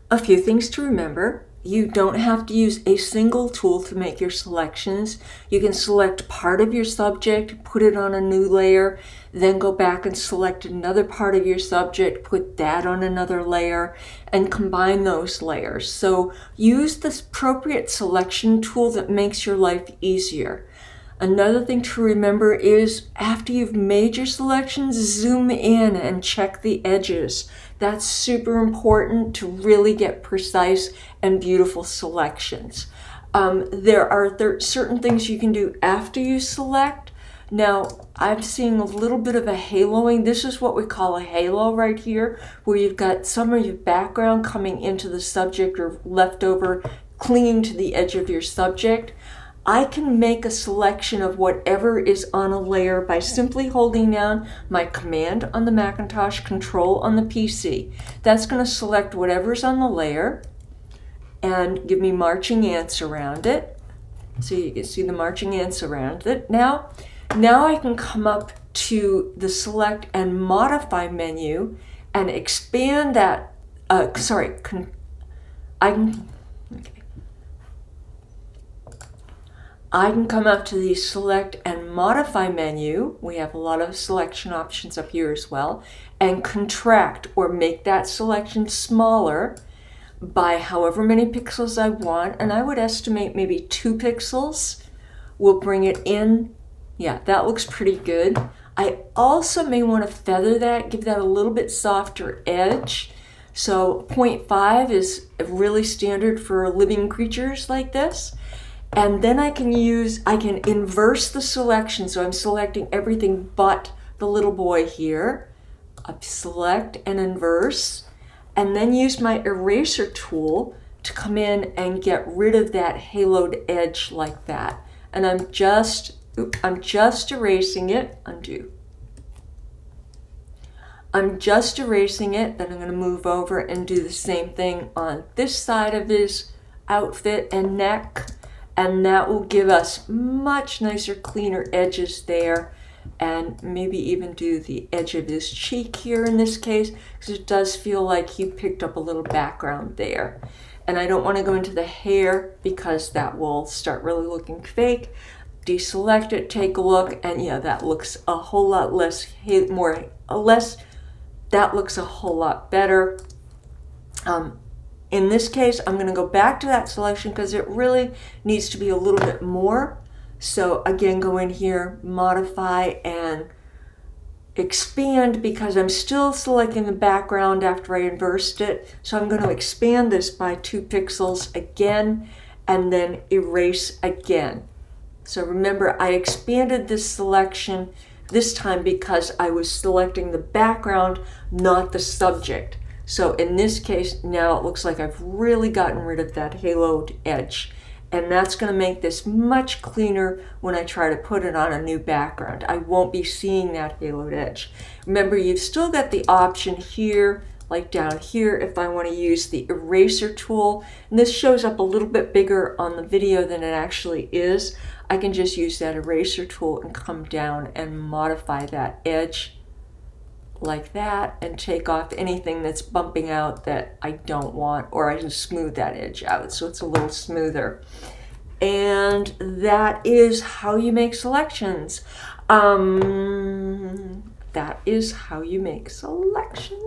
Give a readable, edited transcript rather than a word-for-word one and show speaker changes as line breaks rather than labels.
A few things to remember. You don't have to use a single tool to make your selections. You can select part of your subject, put it on a new layer, then go back and select another part of your subject, put that on another layer, and combine those layers. So use the appropriate selection tool that makes your life easier. Another thing to remember is after you've made your selections, zoom in and check the edges. That's super important to really get precise and beautiful selections. There are certain things you can do after you select. Now, I'm seeing a little bit of a haloing. This is what we call a halo right here, where you've got some of your background coming into the subject or leftover clinging to the edge of your subject. I can make a selection of whatever is on a layer by simply holding down my Command on the Macintosh, Control on the PC. That's going to select whatever's on the layer and give me marching ants around it. So you can see the marching ants around it. Now I can come up to the Select and Modify menu and expand that, I can come up to the Select and Modify menu. We have a lot of selection options up here as well, and contract or make that selection smaller by however many pixels I want, and I would estimate maybe 2 pixels will bring it in. Yeah, that looks pretty good. I also may want to feather that, give that a little bit softer edge. So 0.5 is really standard for living creatures like this. And then I can inverse the selection. So I'm selecting everything but the little boy here. I select and inverse, and then use my eraser tool to come in and get rid of that haloed edge like that. And I'm just erasing it, undo. I'm just erasing it, then I'm going to move over and do the same thing on this side of his outfit and neck. And that will give us much nicer, cleaner edges there. And maybe even do the edge of his cheek here in this case, because it does feel like he picked up a little background there. And I don't want to go into the hair because that will start really looking fake. Deselect it, take a look, and yeah, that looks a whole lot that looks a whole lot better. In this case, I'm going to go back to that selection because it really needs to be a little bit more. So again, go in here, modify and expand, because I'm still selecting the background after I inversed it. So I'm going to expand this by 2 pixels again, and then erase again. So remember, I expanded this selection this time because I was selecting the background, not the subject. So in this case, now it looks like I've really gotten rid of that haloed edge. And that's going to make this much cleaner when I try to put it on a new background. I won't be seeing that haloed edge. Remember, you've still got the option here, like down here, if I want to use the eraser tool. And this shows up a little bit bigger on the video than it actually is. I can just use that eraser tool and come down and modify that edge like that, and take off anything that's bumping out that I don't want, or I can smooth that edge out so it's a little smoother. And that is how you make selections. That is how you make selections.